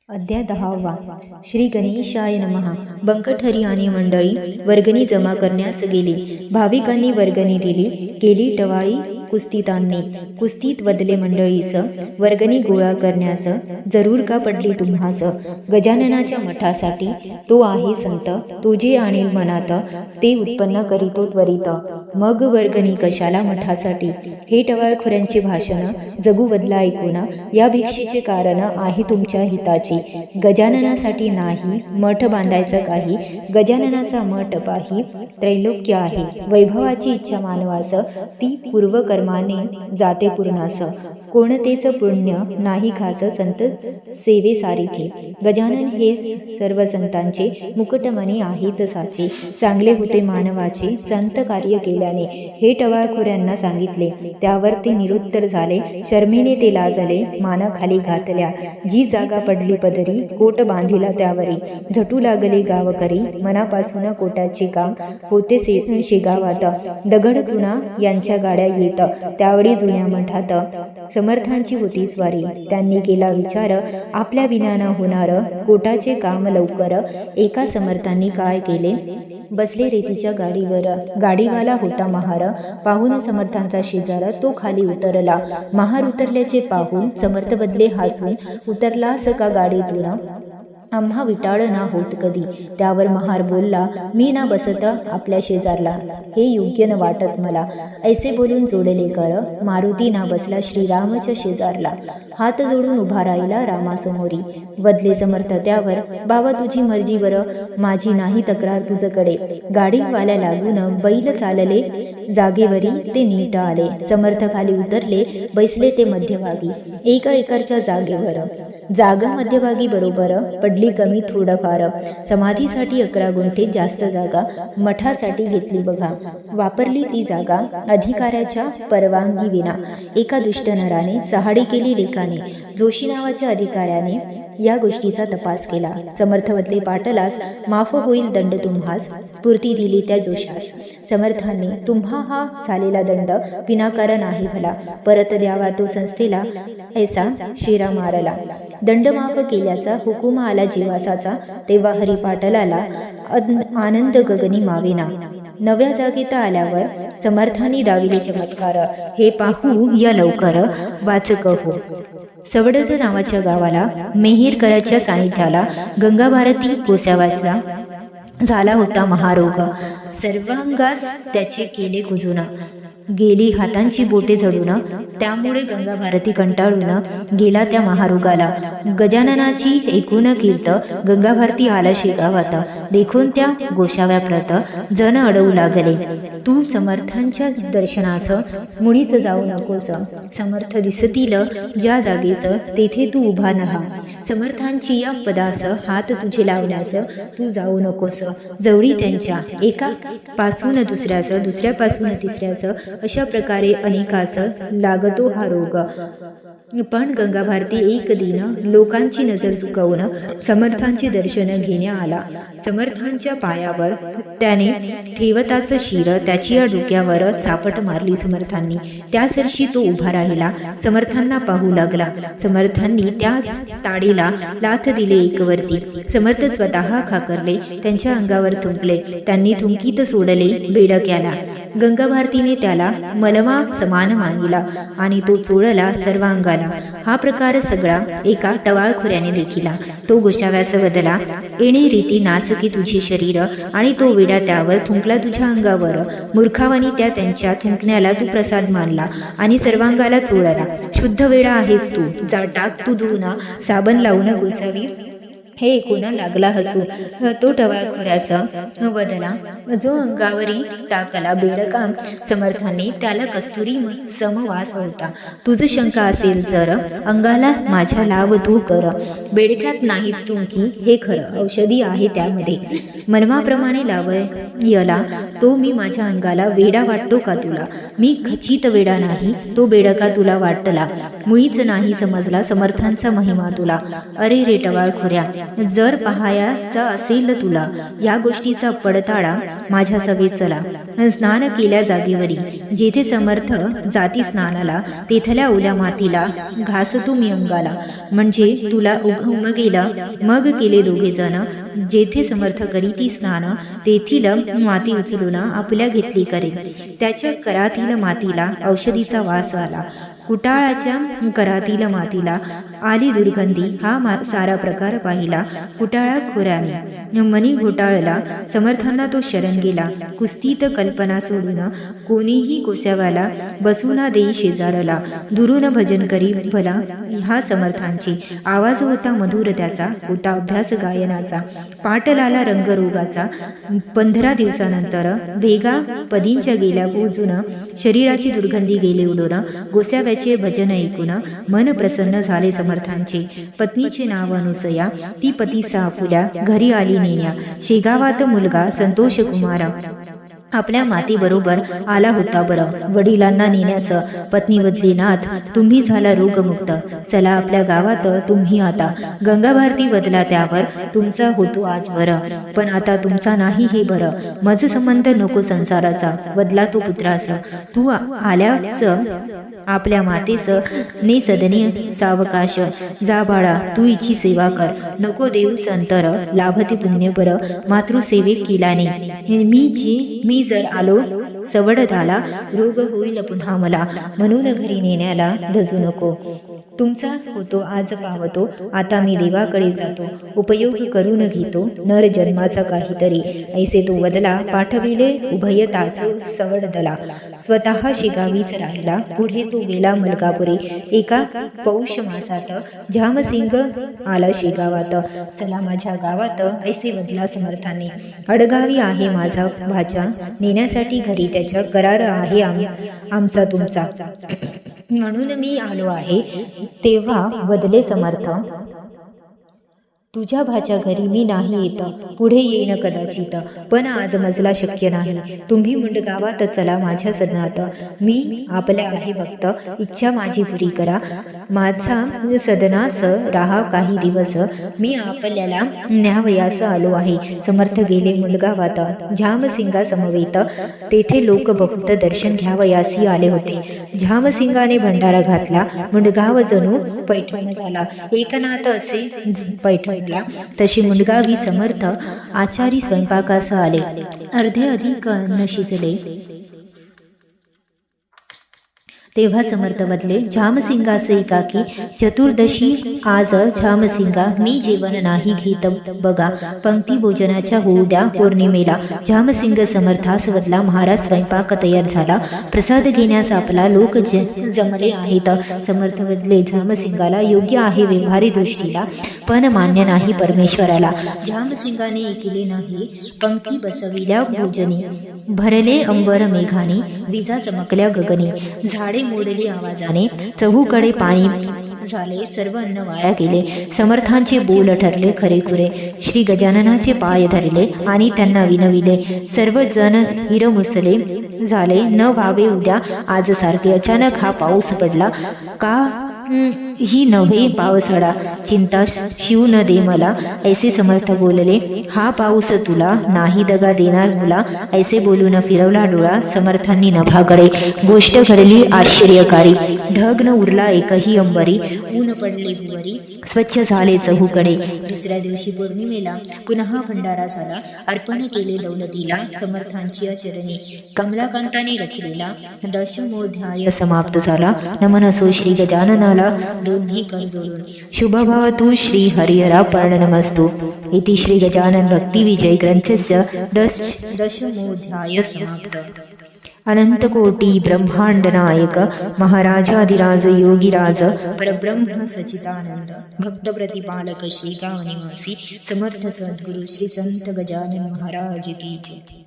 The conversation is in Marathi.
अध्याय 10वा. श्री गणेशाय नमः. बंकटहरी आणि मंडळी वर्गणी जमा करण्यास गेली. भाविकांनी वर्गणी दिली. केली टवाळी कुस्तीतांनी. कुस्तीत वदले मंडळीस. वर्गणी गोळा करण्यास जरूर का पडली तुम्हास. गजाननाच्या मठासाठी तो आहे संत. तो जे आणील मनात ते उत्पन्न करीतो त्वरित. मग वर्गणी कशाला मठासाठी. हे टवाळखोऱ्यांचे भाषण जगू बदला ऐकून. या भिक्षेचे कारण आहे तुमच्या हिताची. गजाननासाठी नाही मठ बांधायचा काही. गजाननाचा मठ पाही त्रैलोक्य आहे. वैभवाची इच्छा मानवास ती पूर्वकर्माने जाते पूर्णास. कोणतेच पुण्य नाही खास संत सेवेसारिखे. गजानन हे सर्व संतांचे मुकुटमणी आहेत साचे. चांगले होते मानवाचे संत कार्य केल्याने. हे टवाळखोऱ्यांना सांगितले त्यावर ते निरुत्तर झाले. शर्मेने ते लाजले मानाखाली घातल्या. जी जागा पडली पदरी कोट बांधिला त्यावरी. झटू लागले गावकरी मनापासून कोटाचे काम होते शेगावात. दगड चुना यांच्या गाड्या येत त्यावेळी जुन्या मठात. समर्थांची होती स्वारी. त्यांनी केला विचार आपल्या विना होणार कोटाचे काम लवकर. एका समर्थांनी काय केले बसले रेतीच्या गाडीवर. गाडीवाला होता महार. पाहून समर्थांचा शेजार तो खाली उतरला. महार उतरल्याचे पाहून समर्थ बदले हसून उतरलास का गाडीतून. आम्हा विटाळ ना होत कधी. त्यावर महार बोलला मी ना बसत आपल्या शेजारला. हे योग्य न वाटत मला. ऐसे बोलून जोडले कर. मारुती ना बसला श्रीरामच्या शेजारला. हात जोडून उभा राहिला रामासमोरी. वदले समर्थ त्यावर बाबा तुझी मर्जीवर माझी नाही तक्रार तुझकडे. गाडीवाल्या लागून बैल चालले जागेवरी ते नीट आले. समर्थ खाली उतरले बैसले ते मध्यभागी. एका एकरच्या जागेवर. जागा मध्यभागी बरोबर पडली कमी थोडंफार. समाधीसाठी 11 गुंठे जास्त जागा मठासाठी घेतली बघा. वापरली ती जागा अधिकाऱ्याच्या परवानगी विना. एका दुष्ट नराने चहाडी केली लेखाने. जोशी नावाच्या अधिकाऱ्याने या गोष्टीचा तपास केला. समर्थ वदले पाटलास माफ होईल दंड तुम्हास. स्फूर्ती दिली त्या जोशास. समर्थांनी तुम्हा हा झालेला दंड विनाकारण आहे भला. परत द्यावा तो संस्थेला ऐसा शिरा मारला. दंड माफ केल्याचा हुकूम आला जीवासाचा. तेव्हा हरिपाटलाला आनंद गगनी मावेना. नव्या जागेत आल्यावर समर्थांनी दाविले चमत्कार. हे पाहू या लवकर वाचक हो. सवडद नावाच्या गावाला मेहेरकराच्या सानिध्याला गंगा भारती गोसाव्याचा झाला होता महारोग. सर्वांगास त्याचे केले कुजून. गेली हातांची बोटे झडून. त्यामुळे गंगा भारती कंटाळून गेला त्या महारोगाला. गजाननाची एकूण कीर्त गंगा भारती आला शेगावात. देखून त्या गोसाव्याप्रत जण अडवू लागले. तू समर्थांच्या दर्शनास मुळीच जाऊ नकोस. समर्थ दिसतील ज्या जागेस तेथे तू उभा नहा. समर्थांची या पदास हात तुझे लावण्यास तू जाऊ नकोस. जवळी त्यांच्या एका पासून दुसऱ्यास दुसऱ्यापासून तिसऱ्यास अशा प्रकारे अनेकास लागतो हा रोग. पण गंगा भारती एक दिन लोकांची नजर चुकवून समर्थांचे दर्शन घेण्या आला. समर्थांच्या पायावर त्याने ठेवताच शिर त्याची या डोक्यावर चापट मारली समर्थांनी. त्यासरशी तो उभा राहिला. समर्थांना पाहू लागला. समर्थांनी त्या ताडीला लाथ दिले एकवरती. समर्थ स्वतः खाकरले. त्यांच्या अंगावर थुंकले. त्यांनी थुंकीत सोडले बेडक्याला. गंगा भारतीने त्याला मलमा समान मानिला आणि तो चोळला सर्वांगाला. हा प्रकार सगळा एका टवाळखोऱ्याने देखिला. तो गोसाव्यास वदला येणे रीती नाचकी तुझे शरीर आणि तो वेडा त्यावर थुंकला तुझ्या अंगावर. मूर्खावानी त्यांच्या थुंकण्याला तू प्रसाद मानला आणि सर्वांगाला चोळला. शुद्ध वेडा आहेस तू. जा टाक तू धुवून साबण लावून गोसावी. हे ऐकून लागला हसू. तो टवाळखोऱ्याचा वदला जो अंगावरी टाकला बेडका. समर्थाने त्याला कस्तुरी समवास होता. तुझ शंका असेल जर अंगाला माझ्या लाव तू कर. बेडक्यात नाहीत तुमकी हे खरं. औषधी आहे त्यामध्ये. मलमाप्रमाणे लावयला तो मी माझ्या अंगाला वेडा वाटतो का तुला. मी खचित वेडा नाही. तो बेडका तुला वाटला. मुळीच नाही समजला समर्थांचा महिमा तुला. अरे रे टवाळखोऱ्या जर पाहायचा असेल तुला या गोष्टीचा पडताळा माझ्या सभेत चला. स्नान केल्या जागेवरी जेथे समर्थ जाती स्नानाला तेथल्या ओल्या मातीला घासतो मी अंगाला. म्हणजे तुला उमगेला मग केले दोघे जण, जेथे समर्थ करीती स्नान, तेथील माती उचलून आपल्या घेतली करे. त्याच्या करातील मातीला औषधीचा वास आला. कुटाळाच्या करातील मातीला आली दुर्गंधी. हा सारा प्रकार पाहिला कुटाळा खोऱ्याने. मनी घोटाळला. समर्थांना तो शरण गेला. कुस्तीत कल्पना सोडून कोणीही कोस्यावाला बसूना देई शेजारला. दुरून भजन करी भला हा समर्थांची. आवाज होता मधुर त्याचा, होता अभ्यास गायनाचा. पाटलाला रंगरोगाचा. 15 दिवसानंतर भेगा पदींच्या गेल्या पोचून शरीराची दुर्गंधी गेली उडून. गोसाव्याचे भजन ऐकून मन प्रसन्न झाले समर्थांचे. पत्नीचे नाव अनुसया. ती पतीसा आपुल्या घरी आली नेण्या. शेगावात मुलगा संतोष कुमार आपल्या मातीबरोबर आला होता बरं. वडिलांना नेण्यास पत्नी बदली, नाथ तुम्ही झाला रोगमुक्त, चला आपल्या गावात तुम्ही आता. गंगा भारती बदला त्यावर तुमचा होतो आज बरं, पण आता तुमचा नाही हे बरं. मज संबंध नको संसाराचा, बदला तो पुत्रास. तू आल्याच आपल्या मातेस ने सदनी सावकाश. जा बाळा तू हिची सेवा कर, नको देऊस अंतर. लाभते पुण्य बर मातृसेवेक केल्याने. मी जर आलो सवड झाला, रोग होईल पुन्हा मला. म्हणून घरी नेण्याला धजू नको. तुमचाच होतो आज पावतो, आता मी देवाकडे जातो. उपयोग करून घेतो नर जन्माचा काहीतरी. ऐसे तो वदला पाठविले उभय तास सवडदला. स्वतः शेगावीच राहिला, पुढे तो गेला मलकापुरी. एका पौष मासात झामसिंग आला शेगावात. चला माझ्या गावात ऐसे वदला समर्थांनी. अडगावी आहे माझा भाचा, नेण्यासाठी घरी त्याच्या करार आहे आमचा तुमचा. म्हणून मी आलो आहे. तेव्हा वदले समर्थ, तुझ्या भाच्या घरी मी नाही येत, पुढे येईन कदाचित, पण आज मजला शक्य नाही. तुम्ही मुंडगावात चला माझ्या सदनात. मी आपल्या आहे भक्त, इच्छा माझी पुरी करा. माझा सदनास राहा काही दिवस, मी आपल्याला न्यावयास आलो आहे. समर्थ गेले मुंडगावात झामसिंगा समवेत. तेथे लोक बहुत दर्शन घ्यावयासी आले होते. झामसिंगाने भंडारा घातला. मुंडगाव जणू पैठण झाला. एकनाथ असे पैठण तशी मुंडगावी समर्थ आचारी स्वयंपाकास आले. अर्धे अधिक अन्न शिजले. तेव्हा समर्थ बदले झामसिंगास एकाकी. चतुर्दशी आज झामसिंगा मी जेवण नाही घेत बघा, पंक्ती भोजनाच्या होऊ द्या पौर्णिमेला. झामसिंग समर्थास बदला. महाराज स्वयंपाक तयार झाला. प्रसाद घेण्यास आपला लोक जमले आहेत. समर्थ बदले झामसिंगाला योग्य आहे व्यवहारी दृष्टीला, पण मान्य नाही परमेश्वराला. झामसिंगाने ऐकले नाही पंक्ती बसविल्या भोजनी. भरले अंबर मेघाने, विजा चमकल्या गगनी. झाडे मोडली आवाजाने, चहूकडे पाणी झाले, सर्व अन्न वाया गेले. समर्थांचे बोल ठरले खरेखुरे. श्री गजाननाचे पाय धरले आणि त्यांना विनविले. सर्वजण हिरमुसले झाले. न व्हावे उद्या आज सारखे. अचानक हा पाऊस पडला का ही नव्हे पावसाळा. चिंता शिव न दे मला, ऐसे समर्थ बोलले. हा पाऊस तुला नाही दगा देणार मुला. ऐसे बोलून फिरवला डोळा समर्थांनी नभाकडे. गोष्ट घडली आश्चर्यकारी. ढग न उरला एकही अंबरी. ऊन पडले भुवरी, स्वच्छ झाले चहूकडे. दुसऱ्या दिवशी पौर्णिमेला पुन्हा भंडारा झाला. अर्पण केले दौलतीला समर्थांची चरणी. कमलाकांताने रचलेला 10मोध्याय समाप्त झाला. नमन असो श्री गजाननाला दोन्ही कर जोडून. शुभभाव तू श्री हरिहरापर्ण नमस्तु. इति श्री गजानन भक्ति विजय ग्रंथस्य 10मोध्याय समाप्त. अनंतकोटी ब्रह्मांड नायक महाराजाधिराज योगीराज परब्रह्म सचितानंद भक्त प्रतिपालक शेगाव निवासी समर्थ सद्गुरु श्री संत गजानन महाराज की जय.